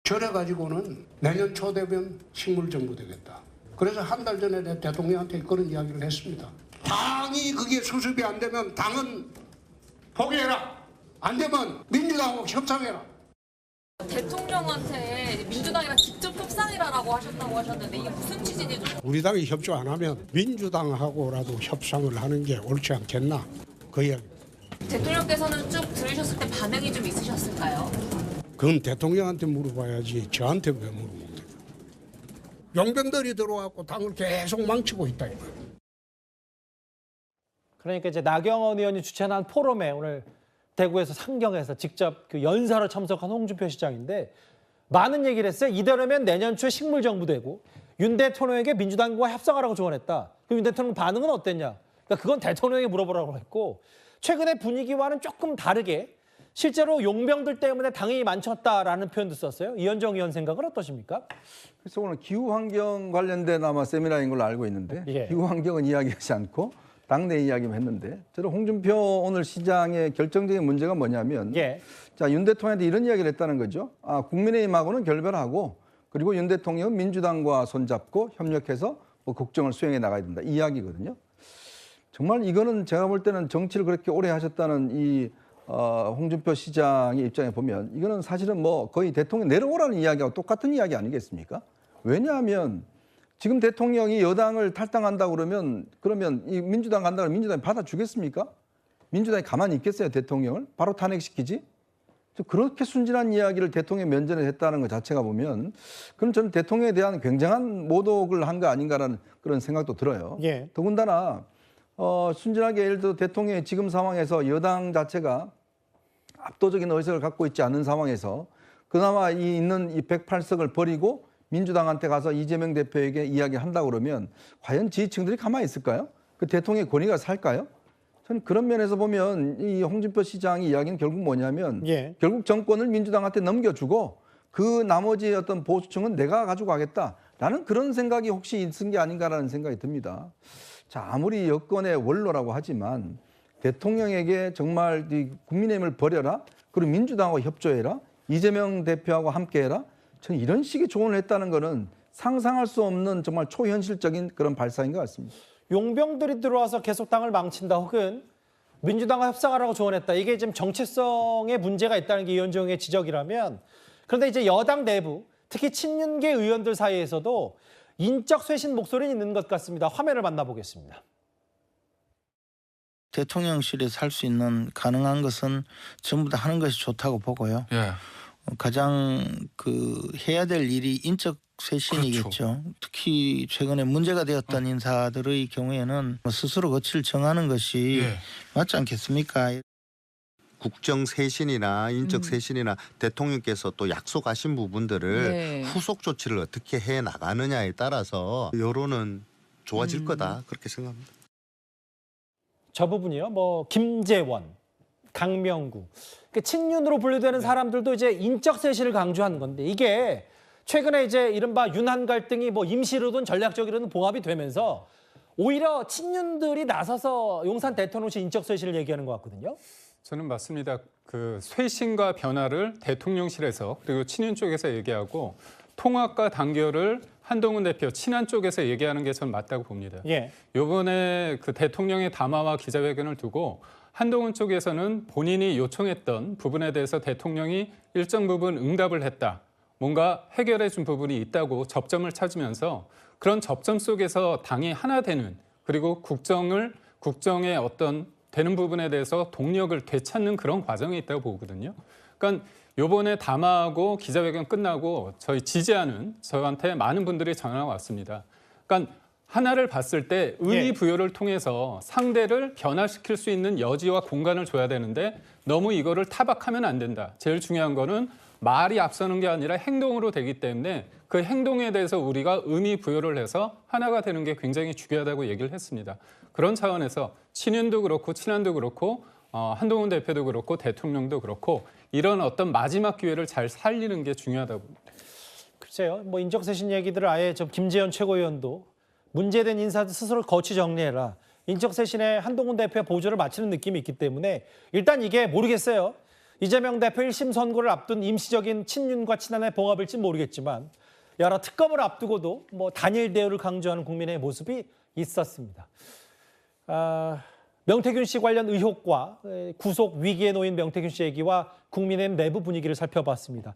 저래가지고는 내년 초 되면 식물정부 되겠다. 그래서 한 달 전에 내 대통령한테 그런 이야기를 했습니다. 당이 그게 수습이 안 되면 당은 포기해라. 안 되면 민주당하고 협상해라. 대통령한테 민주당이랑 직접 협상이라고 하셨다고 하셨는데 이게 무슨 취지죠? 우리 당이 협조 안 하면 민주당하고라도 협상을 하는 게 옳지 않겠나. 그 이야기. 대통령께서는 쭉 들으셨을 때 반응이 좀 있으셨을까요? 그건 대통령한테 물어봐야지 저한테 왜 물어봅니까? 용병들이 들어와서 당을 계속 망치고 있다. 그러니까 이제 나경원 의원이 주최한 포럼에 오늘 대구에서 상경에서 직접 그 연사로 참석한 홍준표 시장인데 많은 얘기를 했어요. 이대로면 내년 초에 식물정부 되고 윤 대통령에게 민주당과 협상하라고 조언했다. 그럼 윤 대통령 반응은 어땠냐? 그러니까 그건 대통령에게 물어보라고 했고 최근의 분위기와는 조금 다르게 실제로 용병들 때문에 당이 망쳤다라는 표현도 썼어요. 이현정 의원 생각은 어떠십니까? 그래서 오늘 기후환경 관련된 아마 세미나인 걸로 알고 있는데 예. 기후환경은 이야기하지 않고 당내 이야기만 했는데 저는 홍준표 오늘 시장의 결정적인 문제가 뭐냐면 예. 자, 윤 대통령한테 이런 이야기를 했다는 거죠. 국민의힘하고는 결별하고 그리고 윤 대통령은 민주당과 손잡고 협력해서 뭐 국정을 수행해 나가야 된다. 이 이야기거든요. 정말 이거는 제가 볼 때는 정치를 그렇게 오래 하셨다는 이 홍준표 시장의 입장에 보면 이거는 사실은 뭐 거의 대통령 내려오라는 이야기하고 똑같은 이야기 아니겠습니까? 왜냐하면 지금 대통령이 여당을 탈당한다고 그러면 이 민주당 간다고 민주당이 받아주겠습니까? 민주당이 가만히 있겠어요, 대통령을? 바로 탄핵시키지? 그렇게 순진한 이야기를 대통령 면전에 했다는 것 자체가 보면 그럼 저는 대통령에 대한 굉장한 모독을 한 거 아닌가라는 그런 생각도 들어요. 예. 더군다나 순진하게 예를 들어 대통령이 지금 상황에서 여당 자체가 압도적인 의석을 갖고 있지 않은 상황에서 그나마 있는 이 108석을 버리고 민주당한테 가서 이재명 대표에게 이야기한다고 그러면 과연 지지층들이 가만히 있을까요? 그 대통령의 권위가 살까요? 저는 그런 면에서 보면 이 홍준표 시장의 이야기는 결국 뭐냐면 예. 결국 정권을 민주당한테 넘겨주고 그 나머지 어떤 보수층은 내가 가지고 가겠다라는 그런 생각이 혹시 있은 게 아닌가라는 생각이 듭니다. 자, 아무리 여권의 원로라고 하지만 대통령에게 정말 이 국민의힘을 버려라. 그리고 민주당하고 협조해라. 이재명 대표하고 함께해라. 저는 이런 식의 조언을 했다는 거는 상상할 수 없는 정말 초현실적인 그런 발상인 것 같습니다. 용병들이 들어와서 계속 당을 망친다 혹은 민주당과 협상하라고 조언했다. 이게 지금 정체성에 문제가 있다는 게 이현정의 지적이라면 그런데 이제 여당 내부 특히 친윤계 의원들 사이에서도 인적 쇄신 목소리는 있는 것 같습니다. 화면을 만나보겠습니다. 대통령실에서 할 수 있는 가능한 것은 전부 다 하는 것이 좋다고 보고요. 예. 가장 해야 될 일이 인적 쇄신이겠죠. 그렇죠. 특히 최근에 문제가 되었던 인사들의 경우에는 스스로 거취를 정하는 것이 예. 맞지 않겠습니까? 국정 쇄신이나 인적 쇄신이나 대통령께서 또 약속하신 부분들을 네. 후속 조치를 어떻게 해 나가느냐에 따라서 여론은 좋아질 거다 그렇게 생각합니다. 저 부분이요. 뭐 김재원, 강명구. 그러니까 친윤으로 분류되는 사람들도 이제 인적 쇄신을 강조하는 건데 이게 최근에 이제 이른바 윤한 갈등이 뭐 임시로든 전략적으로든 봉합이 되면서 오히려 친윤들이 나서서 용산 대통령실 인적 쇄신을 얘기하는 것 같거든요. 저는 맞습니다. 그 쇄신과 변화를 대통령실에서 그리고 친윤 쪽에서 얘기하고 통합과 단결을 한동훈 대표 친한 쪽에서 얘기하는 게 전 맞다고 봅니다. 예. 이번에 그 대통령의 담화와 기자회견을 두고 한동훈 쪽에서는 본인이 요청했던 부분에 대해서 대통령이 일정 부분 응답을 했다. 뭔가 해결해 준 부분이 있다고 접점을 찾으면서 그런 접점 속에서 당이 하나 되는 그리고 국정의 어떤 되는 부분에 대해서 동력을 되찾는 그런 과정이 있다고 보거든요. 그러니까 이번에 담화하고 기자회견 끝나고 저희 지지하는 저한테 많은 분들이 전화가 왔습니다. 그러니까 하나를 봤을 때 의미 부여를 통해서 상대를 변화시킬 수 있는 여지와 공간을 줘야 되는데 너무 이거를 타박하면 안 된다. 제일 중요한 거는 말이 앞서는 게 아니라 행동으로 되기 때문에 그 행동에 대해서 우리가 의미 부여를 해서 하나가 되는 게 굉장히 중요하다고 얘기를 했습니다. 그런 차원에서 친윤도 그렇고 친한도 그렇고 한동훈 대표도 그렇고 대통령도 그렇고 이런 어떤 마지막 기회를 잘 살리는 게 중요하다고 봅니다. 글쎄요. 뭐 인적 쇄신 얘기들을 아예 좀 김재현 최고위원도 문제된 인사들 스스로 거취 정리해라. 인적 쇄신에 한동훈 대표의 보조를 마치는 느낌이 있기 때문에 일단 이게 모르겠어요. 이재명 대표 1심 선고를 앞둔 임시적인 친윤과 친한의 봉합일지 모르겠지만 여러 특검을 앞두고도 단일 대우를 강조하는 국민의 모습이 있었습니다. 명태균 씨 관련 의혹과 구속 위기에 놓인 명태균 씨 얘기와 국민의힘 내부 분위기를 살펴봤습니다.